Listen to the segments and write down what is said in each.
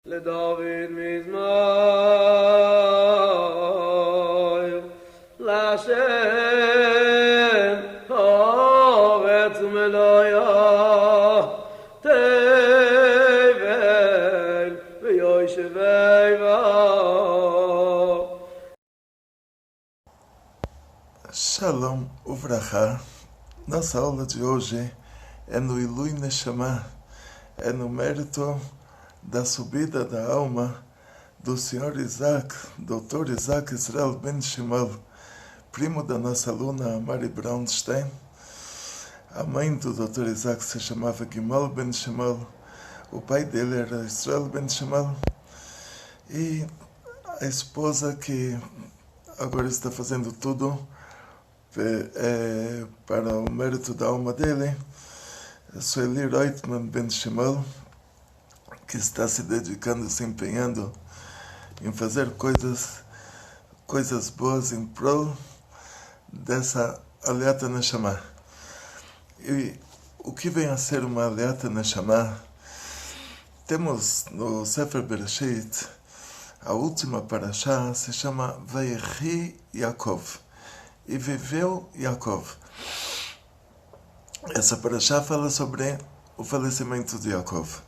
לדוד מזמור להשם אורץ מלויה תבל ויושבי בה. Shalom Uvracha. Nossa aula de hoje é no Ilui Neshama, é no mérito da subida da alma do Sr. Isaac, Dr. Isaac Israel Ben Shimel, primo da nossa aluna Mari Brownstein. A mãe do Dr. Isaac se chamava Gimel Ben Shimel, o pai dele era Israel Ben Shimel, e a esposa que agora está fazendo tudo para o mérito da alma dele, Sueli Reutemann Ben Shimel, que está se dedicando, se empenhando em fazer coisas boas em prol dessa Aliata Neshama. E o que vem a ser uma Aliata Neshama? Temos no Sefer Bereshit, a última parashá se chama Vayechi Yaakov, e viveu Yaakov. Essa parashá fala sobre o falecimento de Yaakov.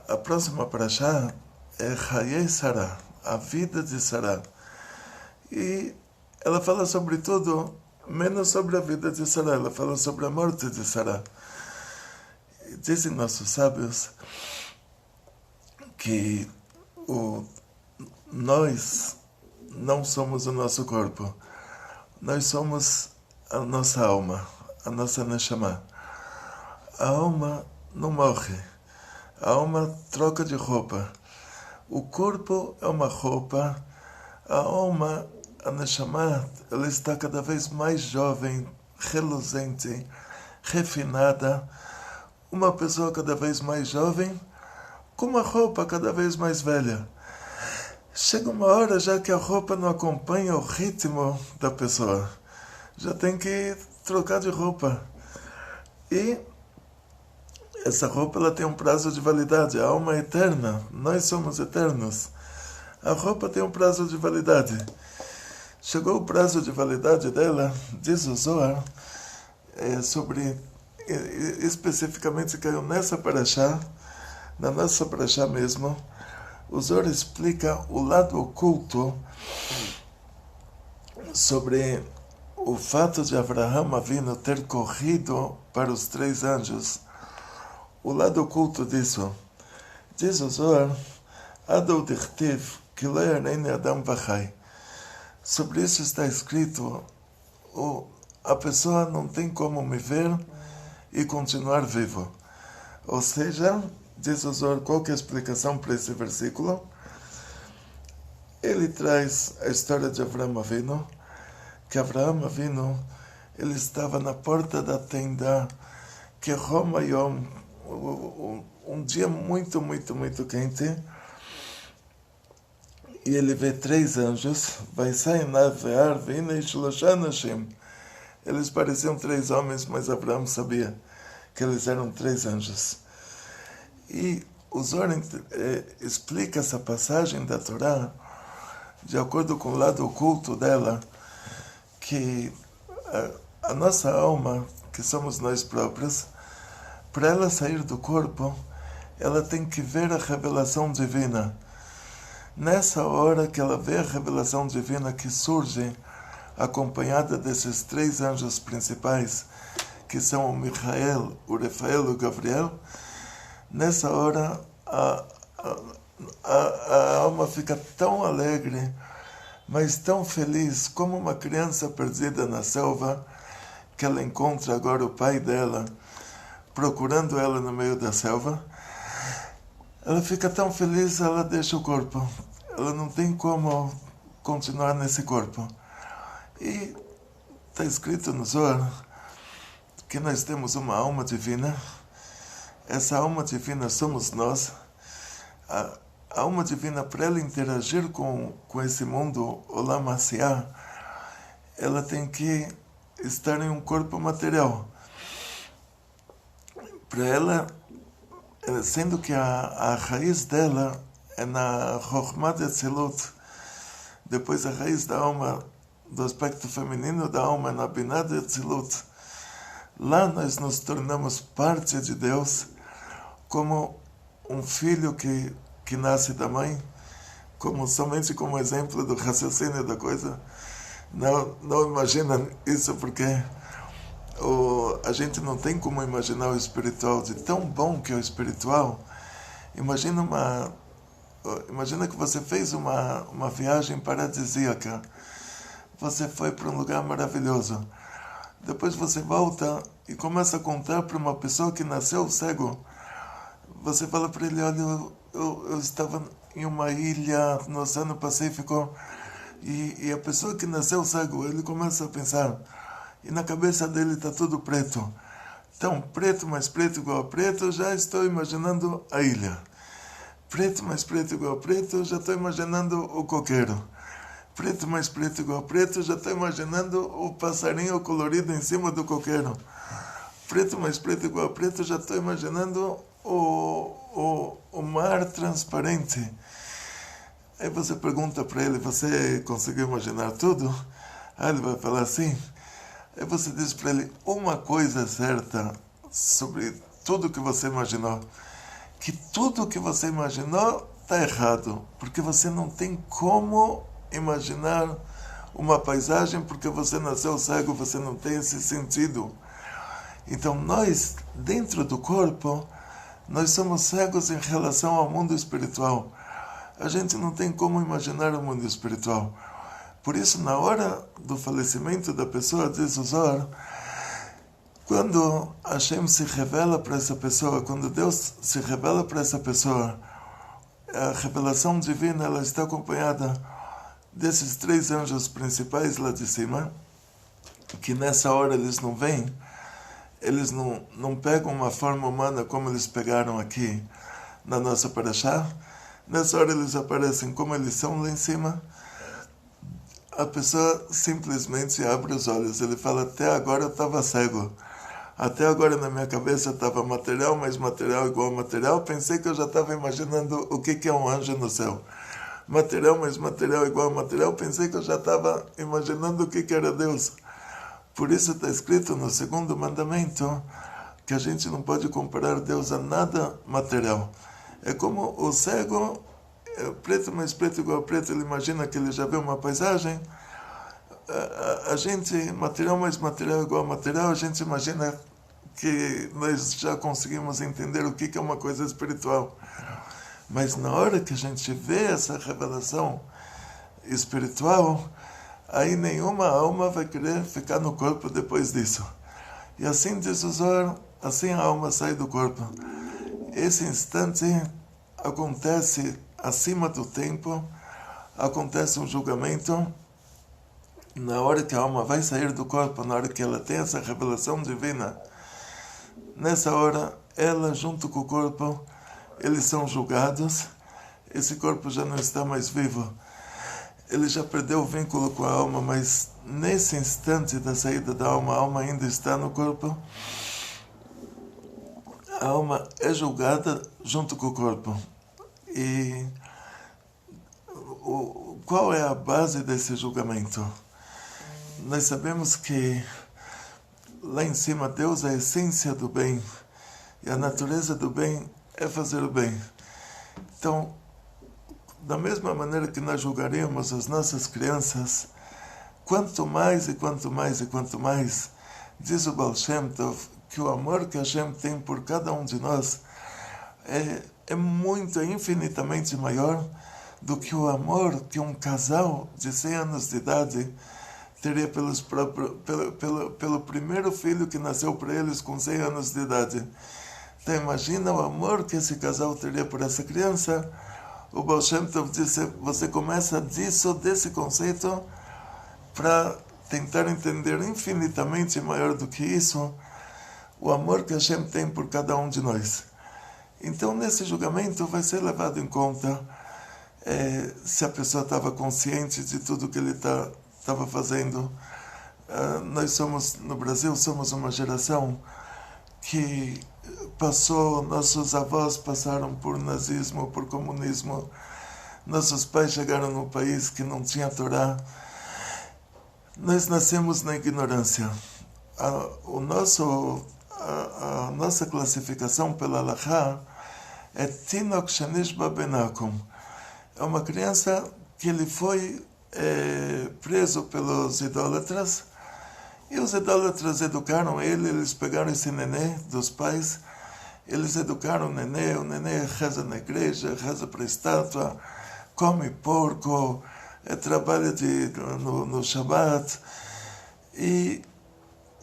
A próxima parashá é Hayei Sarah, a vida de Sarah. E ela fala sobre tudo, menos sobre a vida de Sarah. Ela fala sobre a morte de Sarah. E dizem nossos sábios que nós não somos o nosso corpo. Nós somos a nossa alma, a nossa Neshama. A alma não morre. A alma troca de roupa. O corpo é uma roupa. A alma, a Neshama, ela está cada vez mais jovem, reluzente, refinada. Uma pessoa cada vez mais jovem, com uma roupa cada vez mais velha. Chega uma hora já que a roupa não acompanha o ritmo da pessoa. Já tem que trocar de roupa. E essa roupa ela tem um prazo de validade. A alma é eterna. Nós somos eternos. A roupa tem um prazo de validade. Chegou o prazo de validade dela, diz o Zohar, especificamente caiu nessa parashá, na nossa parashá mesmo. O Zohar explica o lado oculto sobre o fato de Avraham Avinu ter corrido para os 3 anjos. O lado oculto disso. Diz o Zohar, Adou Dichtiv, que lo yareni Adam vachai. Sobre isso está escrito, a pessoa não tem como me ver e continuar vivo. Ou seja, diz o Zohar, qual que é a explicação para esse versículo? Ele traz a história de Avraham Avinu, que Avraham Avinu, ele estava na porta da tenda, que Roma Yom, um dia muito, muito, muito quente, e ele vê 3 anjos, vai sair na vear, vina e shloshim. Eles pareciam 3 homens, mas Avraham sabia que eles eram 3 anjos. E o Zohar explica essa passagem da Torá de acordo com o lado oculto dela, que a nossa alma, que somos nós próprios, para ela sair do corpo, ela tem que ver a revelação divina. Nessa hora que ela vê a revelação divina que surge, acompanhada desses 3 anjos principais, que são o Michael, o Rafael e o Gabriel, nessa hora a alma fica tão alegre, mas tão feliz, como uma criança perdida na selva, que ela encontra agora o pai dela, procurando ela no meio da selva. Ela fica tão feliz, ela deixa o corpo. Ela não tem como continuar nesse corpo. E está escrito no Zohar que nós temos uma alma divina. Essa alma divina somos nós. A alma divina, para ela interagir com esse mundo, Olam Asiá, ela tem que estar em um corpo material. Para ela sendo que a raiz dela é na Chokhmah de Atzilut, depois a raiz da alma, do aspecto feminino da alma, é na Binah de Atzilut. Lá nós nos tornamos parte de Deus, como um filho que nasce da mãe, somente como exemplo do raciocínio da coisa. Não imagina isso, porque a gente não tem como imaginar o espiritual, de tão bom que é o espiritual. Imagina que você fez uma viagem paradisíaca, você foi para um lugar maravilhoso, depois você volta e começa a contar para uma pessoa que nasceu cego. Você fala para ele: olha, eu estava em uma ilha no Oceano Pacífico, e a pessoa que nasceu cego, ele começa a pensar, e na cabeça dele está tudo preto. Então, preto mais preto igual a preto, já estou imaginando a ilha. Preto mais preto igual a preto, já estou imaginando o coqueiro. Preto mais preto igual a preto, já estou imaginando o passarinho colorido em cima do coqueiro. Preto mais preto igual a preto, já estou imaginando o mar transparente. Aí você pergunta para ele: você conseguiu imaginar tudo? Aí ele vai falar assim. Aí você diz para ele uma coisa certa sobre tudo que você imaginou: que tudo que você imaginou está errado, porque você não tem como imaginar uma paisagem, porque você nasceu cego, você não tem esse sentido. Então nós, dentro do corpo, nós somos cegos em relação ao mundo espiritual. A gente não tem como imaginar o mundo espiritual. Por isso, na hora do falecimento da pessoa, diz o Zohar, quando Hashem se revela para essa pessoa, quando Deus se revela para essa pessoa, a revelação divina, ela está acompanhada desses 3 anjos principais lá de cima, que nessa hora eles não vêm, eles não pegam uma forma humana como eles pegaram aqui na nossa Parashá. Nessa hora eles aparecem como eles são lá em cima. A pessoa simplesmente abre os olhos. Ele fala: até agora eu estava cego. Até agora na minha cabeça estava material mais material igual a material. Pensei que eu já estava imaginando o que é um anjo no céu. Material mais material igual a material. Pensei que eu já estava imaginando o que era Deus. Por isso está escrito no 2º mandamento que a gente não pode comparar Deus a nada material. É como o cego, preto mais preto igual a preto, ele imagina que ele já viu uma paisagem. A gente, material mais material igual a material, a gente imagina que nós já conseguimos entender o que é uma coisa espiritual. Mas na hora que a gente vê essa revelação espiritual, aí nenhuma alma vai querer ficar no corpo depois disso. E assim diz o Zohar, assim a alma sai do corpo. Esse instante acontece acima do tempo, acontece um julgamento. Na hora que a alma vai sair do corpo, na hora que ela tem essa revelação divina, nessa hora, ela junto com o corpo, eles são julgados. Esse corpo já não está mais vivo, ele já perdeu o vínculo com a alma, mas nesse instante da saída da alma, a alma ainda está no corpo. A alma é julgada junto com o corpo. E qual é a base desse julgamento? Nós sabemos que lá em cima Deus é a essência do bem, e a natureza do bem é fazer o bem. Então, da mesma maneira que nós julgaríamos as nossas crianças, quanto mais e quanto mais e quanto mais, diz o Baal Shem Tov, que o amor que Hashem tem por cada um de nós é infinitamente maior do que o amor que um casal de 100 anos de idade teria pelo primeiro filho que nasceu para eles com 100 anos de idade. Então imagina o amor que esse casal teria por essa criança. O Baal Shem Tov disse, você começa desse conceito, para tentar entender infinitamente maior do que isso, o amor que Hashem tem por cada um de nós. Então, nesse julgamento vai ser levado em conta se a pessoa estava consciente de tudo que ele estava fazendo. Nós no Brasil, somos uma geração que passou, nossos avós passaram por nazismo, por comunismo, nossos pais chegaram num país que não tinha Torá. Nós nascemos na ignorância. A nossa classificação pela Halachá é Tinok Shanishba Benakum. É uma criança que ele foi preso pelos idólatras, e os idólatras educaram ele, eles pegaram esse nenê dos pais, eles educaram o nenê reza na igreja, reza para a estátua, come porco, trabalha no Shabbat,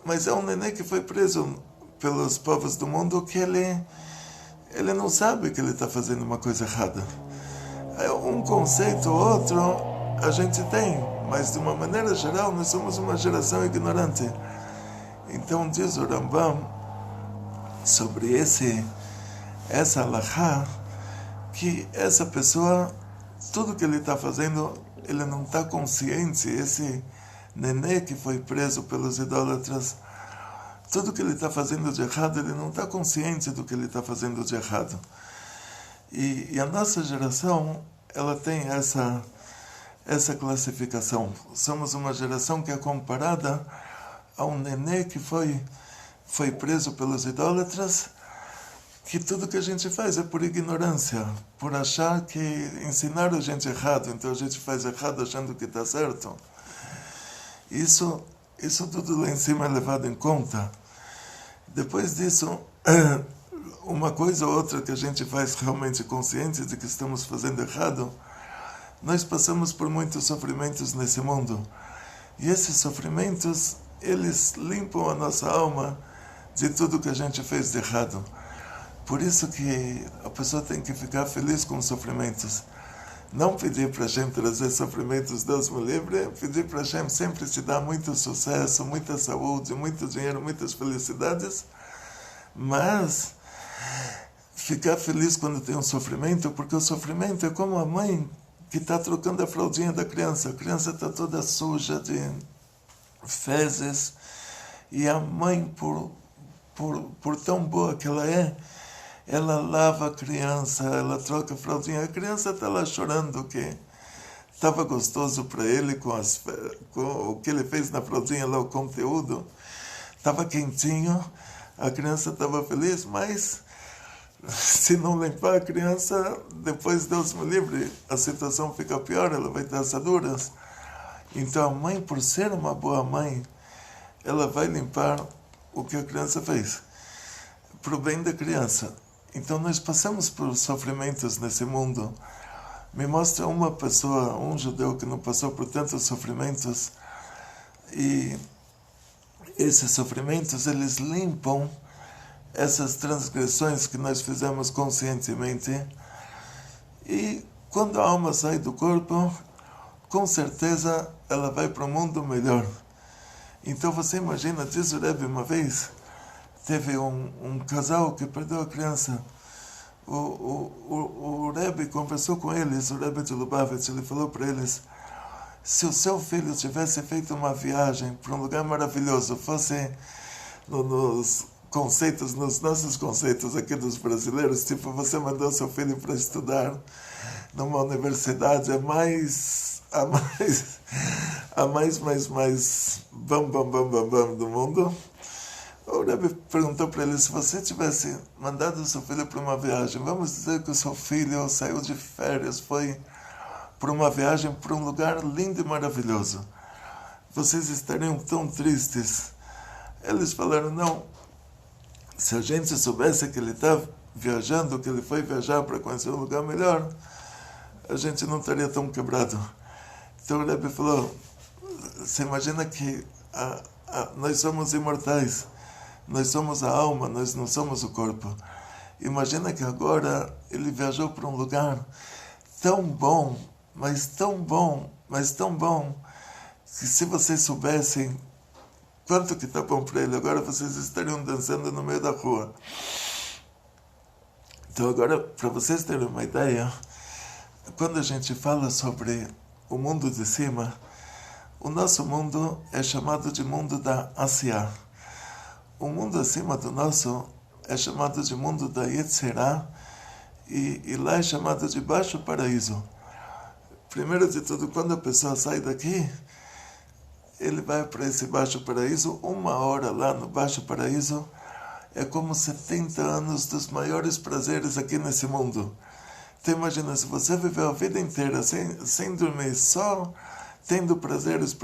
mas é um nenê que foi preso pelos povos do mundo que ele não sabe que ele está fazendo uma coisa errada. Um conceito ou outro a gente tem, mas de uma maneira geral nós somos uma geração ignorante. Então diz o Rambam sobre essa halachá, que essa pessoa, tudo que ele está fazendo, ele não está consciente. Esse nenê que foi preso pelos idólatras, tudo que ele está fazendo de errado, ele não está consciente do que ele está fazendo de errado. E a nossa geração, ela tem essa classificação. Somos uma geração que é comparada a um nenê que foi preso pelos idólatras, que tudo que a gente faz é por ignorância, por achar que ensinaram a gente errado, então a gente faz errado achando que está certo. Isso tudo lá em cima é levado em conta. Depois disso, uma coisa ou outra que a gente faz realmente consciente de que estamos fazendo errado, nós passamos por muitos sofrimentos nesse mundo. E esses sofrimentos, eles limpam a nossa alma de tudo que a gente fez de errado. Por isso que a pessoa tem que ficar feliz com os sofrimentos. Não pedir para Hashem trazer sofrimentos, Deus me livre, pedir para Hashem sempre te dar muito sucesso, muita saúde, muito dinheiro, muitas felicidades, mas ficar feliz quando tem um sofrimento, porque o sofrimento é como a mãe que está trocando a fraldinha da criança. A criança está toda suja de fezes, e a mãe, por tão boa que ela lava a criança, ela troca a fraldinha. A criança está lá chorando que estava gostoso para ele com o que ele fez na fraldinha lá, o conteúdo. Estava quentinho, a criança estava feliz, mas se não limpar a criança, depois, Deus me livre, a situação fica pior, ela vai ter assaduras. Então a mãe, por ser uma boa mãe, ela vai limpar o que a criança fez, para o bem da criança. Então nós passamos por sofrimentos nesse mundo. Me mostra uma pessoa, um judeu que não passou por tantos sofrimentos, e esses sofrimentos, eles limpam essas transgressões que nós fizemos conscientemente, e quando a alma sai do corpo, com certeza ela vai para um mundo melhor. Então você imagina, diz o Rebbe uma vez, teve um casal que perdeu a criança. O Rebbe conversou com eles, o Rebbe de Lubavitch, ele falou para eles: se o seu filho tivesse feito uma viagem para um lugar maravilhoso, fosse nos nossos conceitos aqui dos brasileiros, tipo, você mandou seu filho para estudar numa universidade a mais bam do mundo. O Rebbe perguntou para ele: se você tivesse mandado o seu filho para uma viagem, vamos dizer que o seu filho saiu de férias, foi para uma viagem para um lugar lindo e maravilhoso, vocês estariam tão tristes? Eles falaram: não, se a gente soubesse que ele está viajando, que ele foi viajar para conhecer um lugar melhor, a gente não estaria tão quebrado. Então o Rebbe falou: você imagina que nós somos imortais, nós somos a alma, nós não somos o corpo. Imagina que agora ele viajou para um lugar tão bom, mas tão bom, que se vocês soubessem quanto que está bom para ele, agora vocês estariam dançando no meio da rua. Então agora, para vocês terem uma ideia, quando a gente fala sobre o mundo de cima, o nosso mundo é chamado de mundo da Asiá. O mundo acima do nosso é chamado de mundo da Yetzirah, e lá é chamado de Baixo Paraíso. Primeiro de tudo, quando a pessoa sai daqui, ele vai para esse Baixo Paraíso. 1 hora lá no Baixo Paraíso é como 70 anos dos maiores prazeres aqui nesse mundo. Então imagina, se você viveu a vida inteira sem dormir, só tendo prazeres,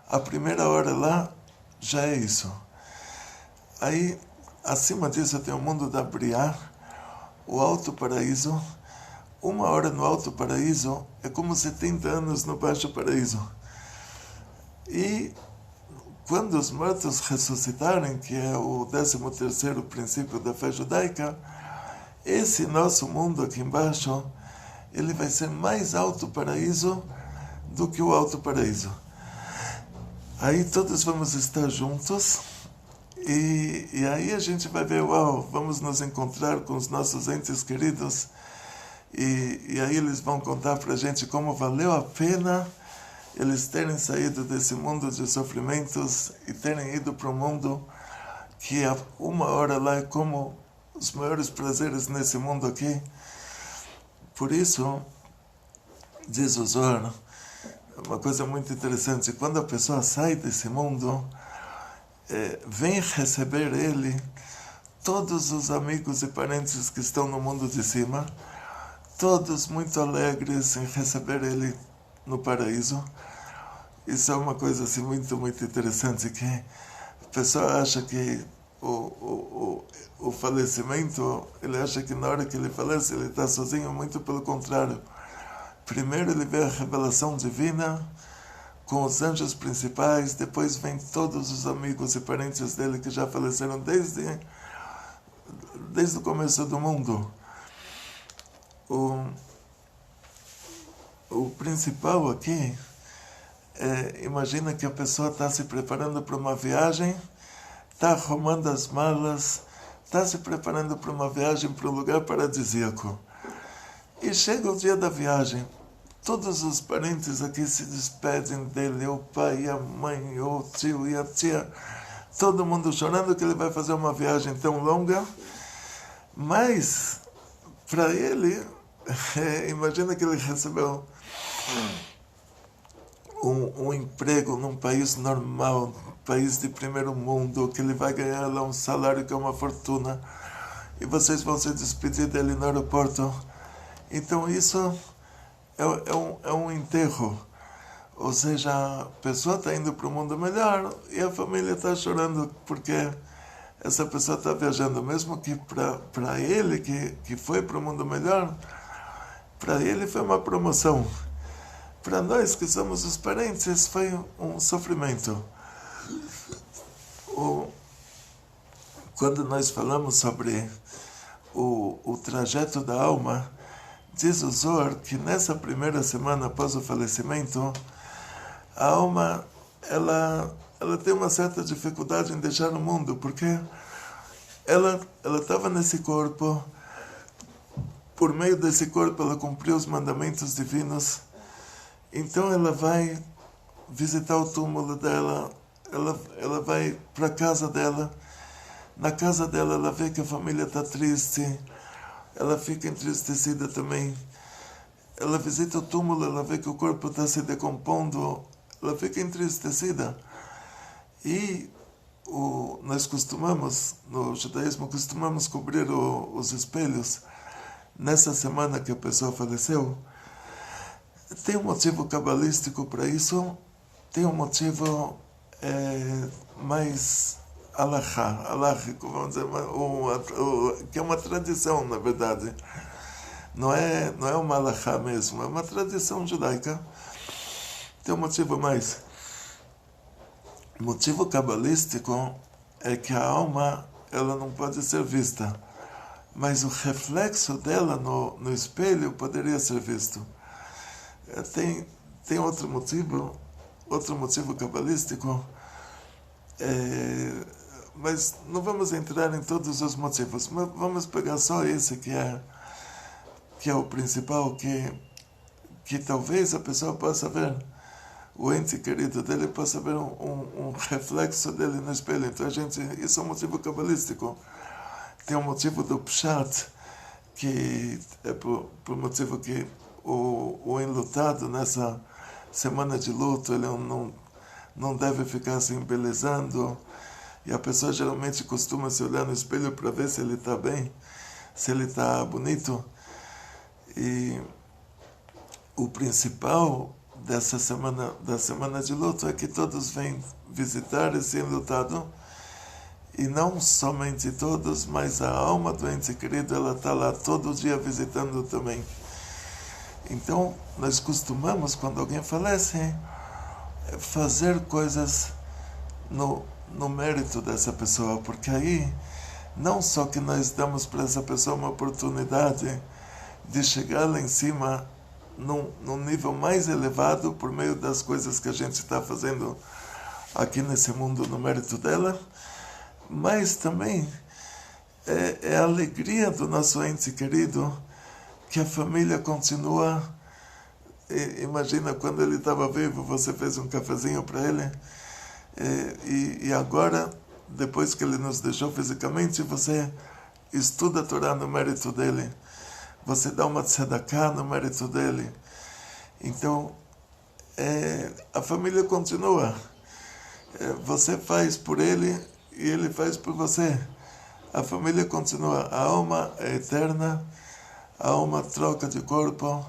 a primeira hora lá já é isso. Aí, acima disso tem o mundo da Briá, o Alto Paraíso. 1 hora no Alto Paraíso é como 70 anos no Baixo Paraíso. E quando os mortos ressuscitarem, que é o 13º princípio da fé judaica, esse nosso mundo aqui embaixo, ele vai ser mais Alto Paraíso do que o Alto Paraíso. Aí todos vamos estar juntos, e aí a gente vai ver, uau, vamos nos encontrar com os nossos entes queridos, e aí eles vão contar pra gente como valeu a pena eles terem saído desse mundo de sofrimentos e terem ido para um mundo que 1 hora lá é como os maiores prazeres nesse mundo aqui. Por isso, diz o Zohar, uma coisa muito interessante, quando a pessoa sai desse mundo, vem receber ele todos os amigos e parentes que estão no mundo de cima, todos muito alegres em receber ele no paraíso. Isso é uma coisa assim muito, muito interessante, que a pessoa acha que o falecimento, ele acha que na hora que ele falece ele está sozinho. Muito pelo contrário. Primeiro ele vê a revelação divina com os anjos principais, depois vem todos os amigos e parentes dele que já faleceram desde o começo do mundo. O principal aqui é, imagina que a pessoa está se preparando para uma viagem, está arrumando as malas, está se preparando para uma viagem para um lugar paradisíaco. E chega o dia da viagem, todos os parentes aqui se despedem dele, o pai, a mãe, o tio e a tia, todo mundo chorando que ele vai fazer uma viagem tão longa, mas para ele, imagina que ele recebeu um emprego num país normal, país de primeiro mundo, que ele vai ganhar lá um salário que é uma fortuna, e vocês vão se despedir dele no aeroporto. Então isso é um enterro, ou seja, a pessoa está indo para um mundo melhor e a família está chorando porque essa pessoa está viajando, mesmo que para ele que foi para o mundo melhor, para ele foi uma promoção. Para nós que somos os parentes foi um sofrimento. Quando nós falamos sobre o trajeto da alma, diz o Zohar que nessa primeira semana após o falecimento, a alma ela tem uma certa dificuldade em deixar o mundo, porque ela estava nesse corpo, por meio desse corpo ela cumpriu os mandamentos divinos, então ela vai visitar o túmulo dela, ela vai para a casa dela, na casa dela ela vê que a família está triste, ela fica entristecida também. Ela visita o túmulo, ela vê que o corpo está se decompondo, ela fica entristecida. E nós costumamos, no judaísmo, costumamos cobrir os espelhos nessa semana que a pessoa faleceu. Tem um motivo cabalístico para isso, tem um motivo mais aláhico, vamos dizer, que é uma tradição, na verdade. Não é uma alahá mesmo, é uma tradição judaica. Tem um motivo mais. O motivo cabalístico é que a alma ela não pode ser vista, mas o reflexo dela no espelho poderia ser visto. Tem outro motivo cabalístico, mas não vamos entrar em todos os motivos, mas vamos pegar só esse que é o principal, que talvez a pessoa possa ver. o ente querido dele possa ver um reflexo dele no espelho. Então isso é um motivo cabalístico. Tem um motivo do Pshat, que é por motivo que o enlutado nessa semana de luto, ele não deve ficar se embelezando, e a pessoa geralmente costuma se olhar no espelho para ver se ele está bem, se ele está bonito. E o principal da semana de luto é que todos vêm visitar esse enlutado, e não somente todos, mas a alma do ente querido, ela está lá todo dia visitando também. Então, nós costumamos, quando alguém falece, fazer coisas no mérito dessa pessoa, porque aí, não só que nós damos para essa pessoa uma oportunidade de chegar lá em cima, num nível mais elevado, por meio das coisas que a gente está fazendo aqui nesse mundo no mérito dela, mas também é a alegria do nosso ente querido que a família continua. Imagina, quando ele estava vivo, você fez um cafezinho para ele, e agora, depois que ele nos deixou fisicamente, você estuda a Torá no mérito dele, você dá uma tzedakah no mérito dele. Então, a família continua. Você faz por ele e ele faz por você. A família continua. A alma é eterna, a alma troca de corpo,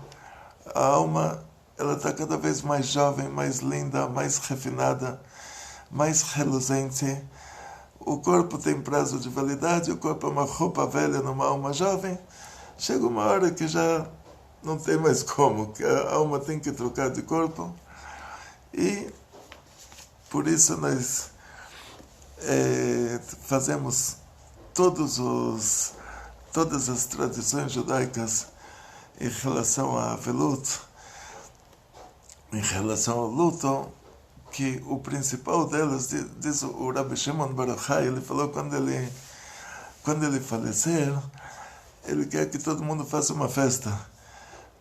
a alma ela está cada vez mais jovem, mais linda, mais refinada, mais reluzente. O corpo tem prazo de validade, o corpo é uma roupa velha numa alma jovem. Chega uma hora que já não tem mais como, que a alma tem que trocar de corpo. E por isso nós fazemos todas as tradições judaicas em relação a Avelut, em relação ao luto, que o principal delas, diz o Rabbi Shimon Bar Yochai, ele falou quando ele falecer, ele quer que todo mundo faça uma festa,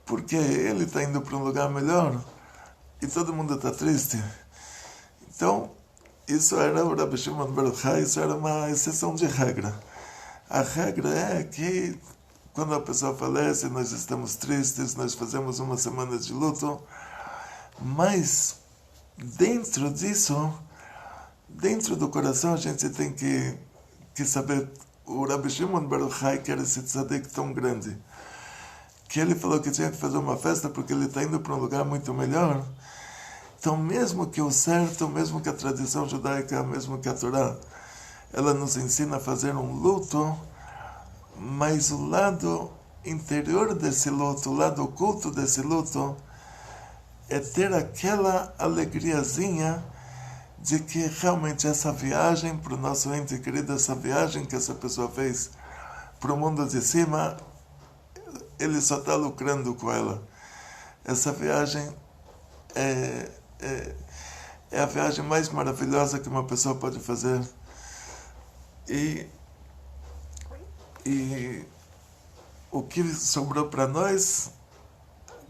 porque ele está indo para um lugar melhor e todo mundo está triste. Então, isso era o Rabbi Shimon Bar Yochai, isso era uma exceção de regra. A regra é que quando a pessoa falece, nós estamos tristes, nós fazemos uma semana de luto, mas dentro disso, dentro do coração, a gente tem que saber. O Rabbi Shimon Bar Yochai, que era esse tzadik tão grande, que ele falou que tinha que fazer uma festa porque ele está indo para um lugar muito melhor. Então, mesmo que o certo, mesmo que a tradição judaica, mesmo que a Torá, ela nos ensina a fazer um luto, mas o lado interior desse luto, o lado oculto desse luto, é ter aquela alegriazinha de que realmente essa viagem para o nosso ente querido, essa viagem que essa pessoa fez para o mundo de cima, ele só está lucrando com ela. Essa viagem é a viagem mais maravilhosa que uma pessoa pode fazer. E o que sobrou para nós,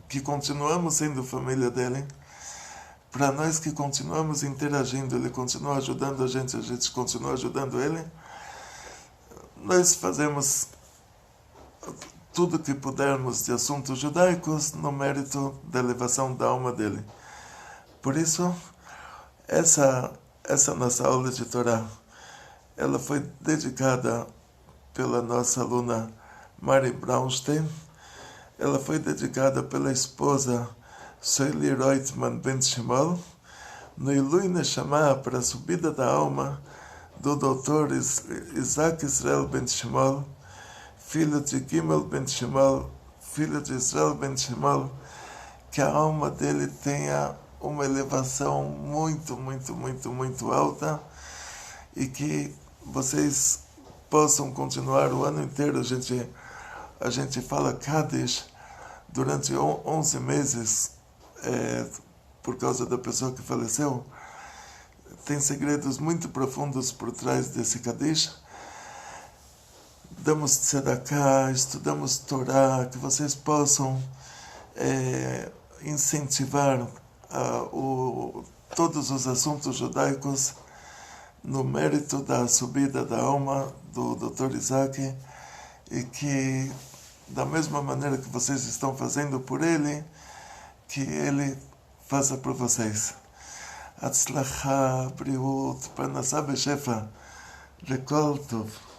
que continuamos sendo família dele, para nós que continuamos interagindo, ele continua ajudando a gente continua ajudando ele, nós fazemos tudo que pudermos de assuntos judaicos no mérito da elevação da alma dele. Por isso, essa nossa aula de Torá, ela foi dedicada pela nossa aluna Mari Braunstein, ela foi dedicada pela esposa Soili Reutemann Ben Shimol, no Ilui Neshama, para a subida da alma do Dr. Isaac Israel Ben Shimol, filho de Gimel Ben Shimol, filho de Israel Ben Shimol, que a alma dele tenha uma elevação muito, muito, muito, muito alta, e que vocês possam continuar o ano inteiro. A gente fala Kaddish durante 11 meses, por causa da pessoa que faleceu. Tem segredos muito profundos por trás desse Kaddish. Damos tzedakah, estudamos Torá, que vocês possam incentivar todos os assuntos judaicos no mérito da subida da alma do Dr. Isaac, e que, da mesma maneira que vocês estão fazendo por ele, que ele faça por vocês. Atzlacha, Briut, Parnassá Beshefa, Lekol Tov.